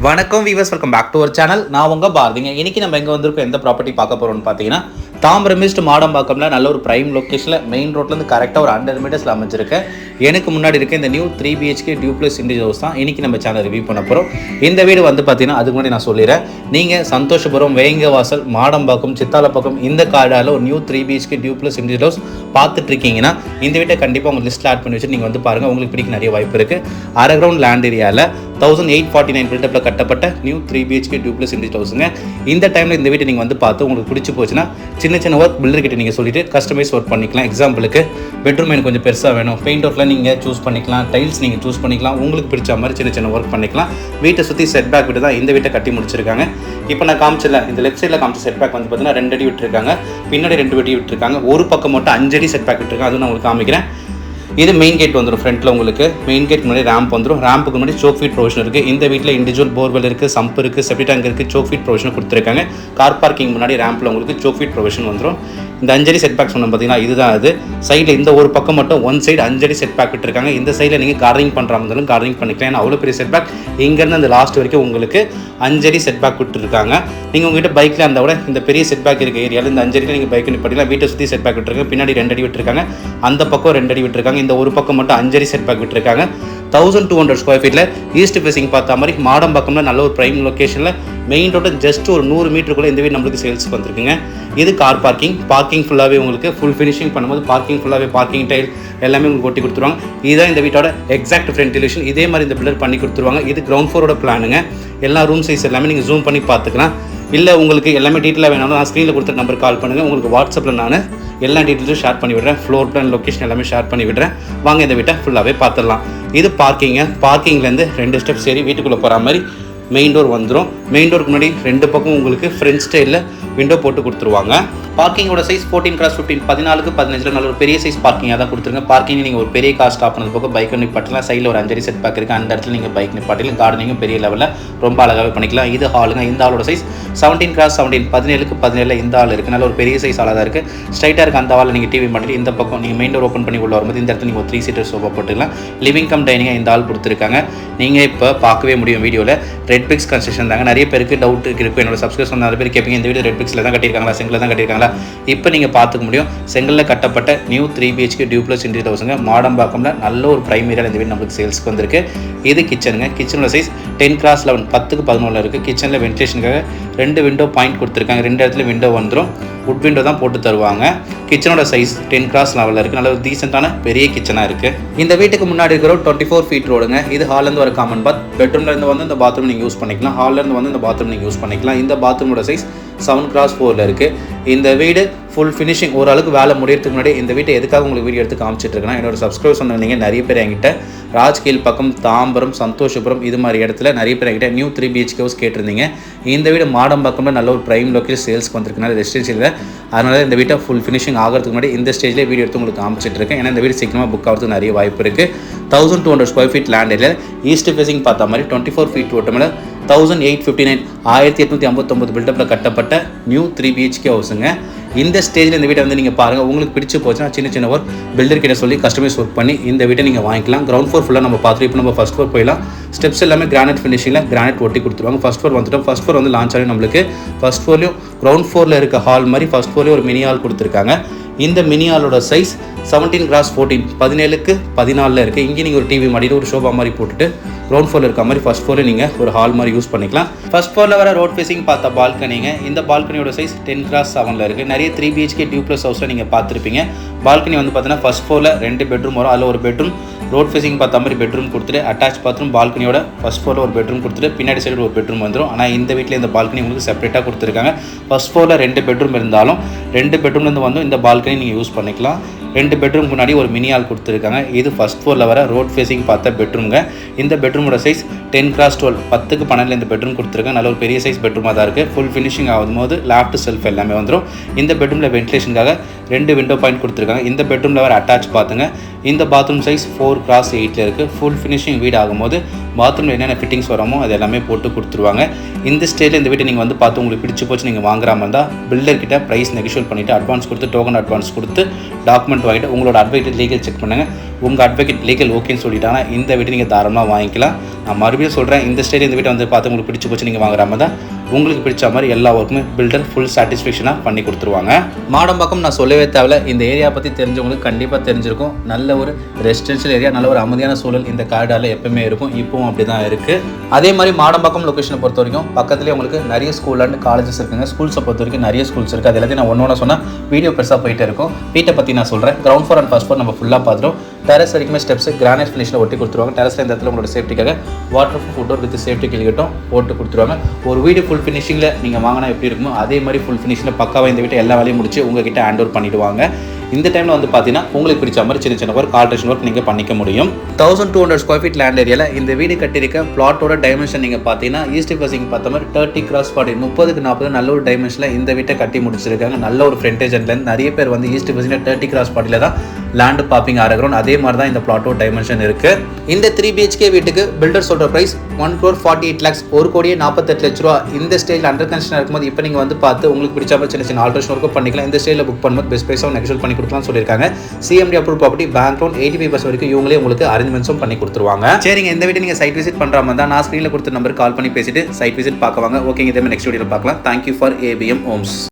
வணக்கம் viewers, welcome back to our channel. நான் உங்க பாரதிங்க. இன்னைக்கு நம்ம எங்கே வந்திருக்கோம், எந்த ப்ராப்பர்ட்டி பார்க்க போகிறோம்னு பார்த்தீங்கன்னா, தாம்பரம் ஈஸ்ட் மாடம்பாக்கம்ல நல்ல ஒரு பிரைம் லொக்கேஷனில் மெயின் ரோட்லேருந்து கரெக்டாக ஒரு 100 மீட்டர்ஸில் அமைஞ்சிருக்கேன். எனக்கு முன்னாடி இருக்க இந்த new 3 BHK duplex individual house தான் இன்றைக்கி நம்ம சேனல் ரிவ்யூ பண்ண போகிறோம். இந்த வீடு வந்து பார்த்தீங்கன்னா, அதுக்கு முன்னாடி நான் சொல்லிடுறேன், நீங்கள் சந்தோஷபுரம், வேங்கவாசல், மாடம்பாக்கம், சித்தாலப்பாக்கம் இந்த காடால் ஒரு new 3 BHK duplex individual house பார்த்துட்டு இருக்கீங்கன்னா இந்த வீட்டை கண்டிப்பாக உங்கள் லிஸ்ட்டில் ஆட் பண்ணி வச்சு நீங்கள் வந்து பாருங்கள். உங்களுக்கு பிடிக்க நிறைய வாய்ப்பு இருக்குது. அரை கிரவுண்ட் லேண்ட் ஏரியாவில் 1849 பில்டப்பில் கட்டப்பட்ட நியூ 3 BHK டியூப்ளஸ் இண்டிவிஜுவல் ஹவுஸுங்க. இந்த டைமில் இந்த வீட்டை நீங்கள் வந்து பார்த்து உங்களுக்கு பிடிச்சி போச்சுன்னா சின்ன சின்ன ஒர்க் பில்டர்கிட்ட நீங்கள் சொல்லிவிட்டு கஸ்டமைஸ் ஒர்க் பண்ணிக்கலாம். எக்ஸாம்பிளுக்கு பெட்ரூம் எனக்கு கொஞ்சம் பெருசாக வேணும், பெயிண்ட் ஒர்க்கில் நீங்கள் சூஸ் பண்ணிக்கலாம், டைல்ஸ் நீங்கள் சூஸ் பண்ணிக்கலாம், உங்களுக்கு பிடிச்ச மாதிரி சின்ன சின்ன ஒர்க் பண்ணிக்கலாம். வீட்டை சுற்றி செட் பேக் விட்டு தான் இந்த வீட்டை கட்டி முடிச்சிருக்காங்க. இப்போ நான் காமிச்சல இந்த லெஃப்ட் சைடில் காமிச்ச செட் பேக் வந்து பார்த்தீங்கன்னா 2 அடி விட்டுருக்காங்க, பின்னாடி 2 அடி விட்டுருக்காங்க, ஒரு பக்கம் மட்டும் 5 அடி செட் பேக் விட்டுருக்காங்க. அதுவும் நான் உங்களுக்கு காமிக்கிறேன். இது மெயின் கேட் வந்துடும். ஃப்ரண்ட்டில் உங்களுக்கு மெயின் கேட் முன்னாடி ரேம்ப் வந்துடும். ரேம்புக்கு முன்னாடி சோக் ஃபீட் ப்ரொவிஷன் இருக்குது. இந்த வீட்டில் இண்டிவிஜுவல் போர்வெல் இருக்குது, சம்ப் இருக்குது, செப்டி டேங்க் இருக்குது, சோக் ஃபீட் ப்ரொவிஷன் கொடுத்துருக்காங்க. கார் பார்க்கிங் முன்னாடி ரேம்பில் உங்களுக்கு சோக் ஃபீட் ப்ரொவிஷன் வந்துடும். இந்த 5 அடி செட் பேக் சொன்னோம் பார்த்தீங்கன்னா, இதுதான் அது. சைடில் இந்த ஒரு பக்கம் மட்டும் ஒன் சைடு 5 அடி செட் பேக் விட்டுருக்காங்க. இந்த சைடில் நீங்கள் கார்டனிங் பண்ணுற இருந்தாலும் கார்டனிங் பண்ணிக்கலாம். ஏன்னா அவ்வளோ பெரிய செட் பேக். இங்கேருந்து அந்த லாஸ்ட் வரைக்கும் உங்களுக்கு 5 அடி செட் பேக் விட்டுருக்காங்க. நீங்கள் உங்கள்கிட்ட பைக்கில் அந்த விட இந்த பெரிய செட் பேக் இருக்க ஏரியாவில் இந்த 5 அடியில் நீங்கள் பைக் நிப்பாட்டிக்கலாம். வீட்டை சுற்றி செட் பேக் விட்டுருக்காங்க. பின்னாடி 2 அடி விட்டுருக்காங்க, அந்த பக்கம் 2 அடி விட்டுருக்காங்க, இந்த ஒரு பக்கம் மட்டும் 5 அடி செட் பேக் விட்டுருக்காங்க. 1200 ஸ்கொயர் ஃபீட்டில் ஈஸ்ட் ஃபேசிங் பார்த்த மாதிரி மாடம்பாக்கம்ல நல்ல ஒரு பிரைம் லொக்கேஷனில் மெயின் ரோடு ஜஸ்ட் ஒரு 100 மீட்டருக்குள்ளே இந்த வீடு நம்மளுக்கு சேல்ஸுக்கு வந்துருக்குங்க. இது கார் பார்க்கிங் ஃபுல்லாகவே உங்களுக்கு ஃபுல் ஃபினிஷிங் பண்ணும்போது பார்க்கிங் ஃபுல்லாகவே பார்க்கிங் டைல் எல்லாமே உங்களுக்கு ஒட்டி கொடுத்துருவாங்க. இதுதான் இந்த வீட்டோட எக்ஸாக்ட் ஃப்ரண்ட் எலிவேஷன். இதே மாதிரி இந்த பில்டர் பண்ணி கொடுத்துருவாங்க. இது கிரவுண்ட் ஃப்ளோரோட பிளானுங்க. எல்லா ரூம் சைஸ் எல்லாமே நீங்கள் ஜூம் பண்ணி பார்த்துக்கலாம். இல்லை உங்களுக்கு எல்லாமே டீட்டெயிலாக வேணாலும் நான் ஸ்க்ரீனில் கொடுத்த நம்பர் கால் பண்ணுங்கள். உங்களுக்கு வாட்ஸ்அப்பில் நான் எல்லா டீட்டெயில்ஸும் ஷேர் பண்ணி விடுறேன். ஃப்ளோர் பிளான், லொக்கேஷன் எல்லாமே ஷேர் பண்ணி விடுறேன். வாங்க இந்த வீட்டை ஃபுல்லாகவே பார்த்துடலாம். இது பார்க்கிங்லேருந்து 2 ஸ்டெப்ஸ் ஏறி வீட்டுக்குள்ளே போகிற மாதிரி மெயின் டோர் வந்துடும். மெயின் டோருக்கு முன்னாடி 2 பக்கம் உங்களுக்கு ஃப்ரண்ட் ஸ்டைலில் விண்டோ போட்டு கொடுத்துருவாங்க. பார்க்கிங்கோட சைஸ் 14x15 14க்கு 15 நல்ல ஒரு பெரிய சைஸ் பார்க்கிங்காக தான் கொடுத்துருங்க. பார்க்கிங் நீங்கள் ஒரு பெரிய கார் ஸ்டாப் பண்ணது போக பைக் நிப்பாட்டலாம். சைடில் ஒரு 5 அடி செட் பேக் இருக்குது, அந்த இடத்துல நீங்கள் பைக் நிப்பாட்டலாம். கார்டனிங்கும் பெரிய லெவலில் ரொம்ப அழகாகவே பண்ணிக்கலாம். இது ஹாலுங்க. இந்த ஹாலோட சைஸ் 17x17 17க்கு 17 இந்த ஹால் இருக்குது. நல்ல ஒரு பெரிய சைஸ் ஹாலாக தான் இருக்குது. ஸ்ட்ரைட்டாக இருக்குது அந்த ஹாலில் நீங்கள் டிவி மாட்டிட்டு இந்த பக்கம் நீங்கள் மெயின் டோர் ஓப்பன் பண்ணி உள்ள வரும்போது இந்த இடத்துல நீங்கள் ஒரு 3 சீட்டர் சோஃபா போட்டுக்கலாம். லிவிங் கம் டைனிங்காக இந்த ஹால் கொடுத்துருக்காங்க. நீங்கள் இப்போ பார்க்கவே முடியும் வீடியோவில் ரெட் பிக்ஸ் கன்ஸ்ட்ரக்ஷன் தாங்க. நிறைய பேருக்கு டவுட் இருக்கும். என்னோட சப்ஸ்கிரைபர்ஸ் நிறைய பேர் கேட்பீங்க, இந்த வீடு ரெட் பிக்ஸில் தான் கட்டியிருக்காங்களா, செங்கலில் தான் கட்டியிருக்காங்களா? இப்போ நீங்கள் பார்த்துக்க முடியும். செங்கலில் கட்டப்பட்ட நியூ 3 BHK டியூப்ளஸ் இண்டிவிஜுவல் ஹவுஸுங்க. மாடம்பாக்கம்ல நல்ல ஒரு பிரைம் ஏரியாவில் இந்த வீடு நம்மளுக்கு சேல்ஸ்க்கு வந்திருக்கு. இது கிச்சனுங்க. கிச்சனோட சைஸ் 10x11 10க்கு 11 இருக்குது. கிச்சனில் வென்டிலேஷனுக்காக 2 விண்டோ பாயிண்ட் கொடுத்துருக்காங்க. 2 இடத்துல விண்டோ வந்துடும். வுட் விண்டோ தான் போட்டு தருவாங்க. கிச்சனோட சைஸ் 10x11 இருக்குது. நல்ல ஒரு டீசெண்டான பெரிய கிச்சனாக இருக்குது. இந்த வீட்டுக்கு முன்னாடி இருக்கிற 24 ஃபீட் ரோடுங்க. இது ஹால்லேருந்து ஒரு காமன் பாத். பெட்ரூம்லேருந்து வந்து இந்த பாத்ரூம் நீங்கள் யூஸ் பண்ணிக்கலாம். ஹால்லேருந்து வந்து இந்த பாத்ரூம் நீங்கள் யூஸ் பண்ணிக்கலாம். இந்த பாத்ரூமோட சைஸ் 7x4 இருக்குது. இந்த வீடு ஃபுல் ஃபினிஷிங் ஓரளவுக்கு வேலை முடியறதுக்கு முன்னாடி இந்த வீட்டை எதுக்காக உங்களுக்கு வீடியோ எடுத்து காமிச்சிட்டு இருக்கேன்னா, என்னோட சப்ஸ்கிரைபர் சொன்னீங்க நிறைய பேர் என்கிட்ட ராஜ்கீழ் பக்கம், தாம்பரம், சந்தோஷபுரம் இது மாதிரி இடத்துல நிறைய பேர் என்கிட்ட நியூ 3 BHK ஹவுஸ் கேட்டிருந்தீங்க. இந்த வீடு மாடம்பாக்கம்ல நல்ல ஒரு பிரைம் லொக்கேஷன் சேல்ஸ்க்கு வந்திருக்குனால ரெசிடென்ஷியல். அதனால இந்த வீட்டை ஃபுல் ஃபினிஷிங் ஆகிறதுக்கு முன்னாடி இந்த ஸ்டேஜ்லேயே வீடியோ எடுத்து உங்களுக்கு காமிச்சிட்டு இருக்கேன். ஏன்னா இந்த வீடு சீக்கிரமாக புக் ஆகிறதுக்கு நிறைய வாய்ப்பு இருக்குது. 1200 square feet land area east facing பார்த்த மாதிரி 24 ஃபீட் ஓட்டமில் 1859 1859 பில்டப்பில் கட்டப்பட்ட நியூ 3 BHK ஹவுஸுங்க. இந்த ஸ்டேஜில் இந்த வீட்டை வந்து நீங்கள் பாருங்கள். உங்களுக்கு பிடிச்சி போச்சுன்னா சின்ன சின்ன ஒர்க் பில்டர் கிட்ட சொல்லி கஸ்டமைஸ் ஒர்க் பண்ணி இந்த வீட்டை நீங்கள் வாங்கிக்கலாம். கிரவுண்ட் ஃப்ளோர் ஃபுல்லாக நம்ம பார்த்துட்டு இப்போ நம்ம ஃபஸ்ட் ஃப்ளோர் போயிடலாம். ஸ்டெப்ஸ் எல்லாமே கிரானைட் ஃபினிஷிங்கில் கிரானைட் ஒட்டி கொடுத்துருவாங்க. ஃபஸ்ட் ஃப்ளோர் வந்துட்டோம். ஃபஸ்ட் ஃப்ளோர் வந்து லான்ச் ஆகி நம்மளுக்கு ஃபஸ்ட் ஃப்ளோர்லையும் கிரவுண்ட் ஃப்ளோரில் இருக்க ஹால் மாதிரி ஃபஸ்ட் ஃப்ளோர்லேயும் ஒரு மினி ஹால் கொடுத்துருக்காங்க. இந்த மினி ஹாலோட சைஸ் 17x14 17க்கு 14 இருக்குது. இங்கே நீங்கள் ஒரு டிவி மாட்டிட்டு ஒரு ஷோபா மாதிரி போட்டுட்டு கிரவுண்ட் ஃப்ளோரில் இருக்க மாதிரி ஃபஸ்ட் ஃப்ளோரில் நீங்கள் ஒரு ஹால் மாதிரி யூஸ் பண்ணிக்கலாம். ஃபஸ்ட் ஃப்ளோரில் வர ரோட் ஃபேசிங் பார்த்த பால்கனிங்க. இந்த பால்கனியோட சைஸ் 10x7 இருக்குது. நிறைய 3 BHK டியூப்ளஸ் ஹவுஸில் நீங்கள் பார்த்துருப்பீங்க. பால்கனி வந்து பார்த்தீங்கன்னா ஃபஸ்ட் ஃப்ளோரில் 2 பெட்ரூம் வரும். அதில் ஒரு பெட்ரூம் ரோட் ஃபேசிங் பார்த்த மாதிரி பெட்ரூம் கொடுத்துட்டு அட்டாச் பாத்ரூம் பால்கனியோட ஃபஸ்ட் ஃப்ளோரில் ஒரு பெட்ரூம் கொடுத்துட்டு பின்னாடி சைடு ஒரு பெட்ரூம் வந்துடும். ஆனால் இந்த வீட்டில் இந்த பால்கனி உங்களுக்கு செப்பரேட்டாக கொடுத்துருக்காங்க. ஃபஸ்ட் ஃப்ளோரில் 2 பெட்ரூம் இருந்தாலும் 2 பெட்ரூம்லேருந்து வந்து இந்த பால்கனி நீங்கள் யூஸ் பண்ணிக்கலாம். 2 பெட்ரூம் முன்னாடி ஒரு மினி ஹால் கொடுத்துருக்காங்க. இது ஃபஸ்ட் ஃப்ளோரில் வர ரோட் ஃபேசிங் பார்த்த பெட்ரூம்ங்க. இந்த பெட்ரூமோட சைஸ் 10x12 10க்கு 12 இந்த பெட்ரூம் கொடுத்துருக்காங்க. நல்ல ஒரு பெரிய சைஸ் பெட்ரூமாக தான் இருக்குது. ஃபுல் ஃபினிஷிங் ஆகும்போது லேஃப்ட் செல்ஃப் எல்லாமே வந்துடும். இந்த பெட்ரூமில் வென்டிலேஷனுக்காக 2 விண்டோ பாயிண்ட் கொடுத்துருக்காங்க. இந்த பெட்ரூமில் வர அட்டாச் பார்த்துங்க. இந்த பாத்ரூம் சைஸ் 4x8 இருக்குது. ஃபுல் ஃபினிஷிங் வீடு ஆகும்போது பாத்ரூமில் என்னென்ன ஃபிட்டிங்ஸ் வரமோ அது எல்லாமே போட்டு கொடுத்துருவாங்க. இந்த ஸ்டேஜில் இந்த வீட்டை நீங்கள் வந்து பார்த்து உங்களுக்கு பிடிச்சி போச்சு நீங்கள் வாங்குற மாதிரி இருந்தால் பில்டர்கிட்ட ப்ரைஸ் நெகோஷியேட் பண்ணிவிட்டு அட்வான்ஸ் கொடுத்து டோக்கன் அட்வான்ஸ் கொடுத்து டாக்குமெண்ட் வாங்கிட்டு உங்களோட அட்வொகேட் லீகல் செக் பண்ணுங்கள். உங்கள் அட்வொகேட் லீகல் ஓகேன்னு சொல்லிட்டாங்கன்னா இந்த வீட்டை நீங்கள் தாராளமாக வாங்கிக்கலாம். நான் மறுபடியும் சொல்கிறேன், இந்த ஸ்டேஜ் இந்த வீட்டை வந்து பார்த்து உங்களுக்கு பிடிச்சி போச்சு நீங்கள் வாங்குற மாதிரி தான் உங்களுக்கு பிடிச்ச மாதிரி எல்லா ஒர்க்குமே பில்டர் ஃபுல் சாட்டிஸ்ஃபேக்ஷனாக பண்ணி கொடுத்துருவாங்க. மாடம்பாக்கம் நான் சொல்லவே தேவையில்ல, இந்த ஏரியா பற்றி தெரிஞ்சவங்களுக்கு கண்டிப்பாக தெரிஞ்சிருக்கும். நல்ல ஒரு ரெசிடென்ஷியல் ஏரியா, நல்ல ஒரு அமைதியான சூழல் இந்த கார்டால் எப்பவுமே இருக்கும், இப்பவும் அப்படி தான் இருக்குது. அதே மாதிரி மாடம்பாக்கம் லொக்கேஷனை பொறுத்த வரைக்கும் பக்கத்துலேயே உங்களுக்கு நிறைய ஸ்கூல் அண்ட் காலேஜஸ் இருக்குங்க. ஸ்கூல்ஸை பொறுத்த வரைக்கும் நிறைய ஸ்கூல்ஸ் இருக்குது. அது எல்லாத்தையும் நான் ஒன்று சொன்னால் வீடியோ பெருசாக போயிட்டே இருக்கும். வீட்டை பற்றி நான் சொல்கிறேன். Ground floor and first floor நம்ம ஃபுல்லாக பார்த்துரும். டெரஸ் வரைக்குமே ஸ்டெப்ஸ் கிரானைட் ஃபினிஷில் ஒட்டி கொடுத்துருவாங்க. டெரஸில் இந்த இடத்துல உங்களோட சேஃப்டிக்காக waterproof door with safety கிளிக்கட்டும் போட்டு கொடுத்துருவாங்க. ஒரு வீடு ஃபுல் ஃபினிஷிங்கில் நீங்கள் வாங்கினா எப்படி இருக்குமோ அதே மாதிரி ஃபுல் ஃபினிஷிங்கில் பக்காவாக இந்த வீட்டை எல்லா வேலையும் முடிச்சு உங்ககிட்ட ஹேண்ட் ஓவர் பண்ணிவிடுவாங்க. இந்த டைமில் வந்து பார்த்தீங்கன்னா உங்களுக்கு பிடிச்ச மாதிரி சின்ன சின்ன ஒர்க் ஆல்ட்ரேஷன் ஒர்க் நீங்கள் பண்ணிக்க முடியும். 1200 ஸ்கொயர் ஃபீட் லேண்ட் ஏரியாவில் இந்த வீடு கட்டியிருக்க பிளாட்டோட டைமென்ஷன் நீங்கள் பார்த்தீங்கன்னா ஈஸ்ட் ஃபேசிங் பார்த்த மாதிரி 30x40 30x40 நல்ல ஒரு டைமென்ஷனில் இந்த வீட்டை கட்டி முடிச்சிருக்காங்க. நல்ல ஒரு ஃப்ரண்டேஜ் அண்ட் நிறைய பேர் வந்து ஈஸ்ட் ஃபேசிங்கில் 30x40 தான் லேண்டு பாப்பிங் ஆகிறோம். அதே மாதிரி தான் இந்த பிளாட்டோட டைமென்ஷன் இருக்குது. இந்த 3 BHK வீட்டுக்கு பில்டர் சொல்கிற ப்ரைஸ் 1,48 lakhs, 1,48 லட்ச ரூபா. இந்த ஸ்டேஜில் அண்டர் கன்ஸ்ட்ரக்ஷன் இருக்கும்போது இப்போ நீங்கள் வந்து பார்த்து உங்களுக்கு பிடிச்ச மாதிரி சின்ன சின்ன ஆல்ட்ரேஷன் ஒர்க்கும் பண்ணிக்கலாம். இந்த ஸ்டேஜில் புக் பண்ணும்போது பெஸ்ட் ப்ரைஸாக நெகோஷியேட் பண்ணி கொடுக்கலாம்னு சொல்லியிருக்காங்க. CMD approve property, bank loan 85% வரைக்கும் இவங்களே உங்களுக்கு அரேஞ்ச்மெண்ட்ஸும் பண்ணி கொடுத்துருவாங்க. சரிங்க, இந்த வீட்டை நீங்கள் சைட் விசிட் பண்ணுற மாதிரி தான் நான் ஸ்க்ரீனில் கொடுத்த நம்பர் கால் பண்ணி பேசிட்டு சைட் விசிட் பார்க்க வாங்க. ஓகேங்க, இதே மாதிரி நெக்ஸ்ட் வீடியோவில் பார்க்கலாம். Thank you for ABM Holmes.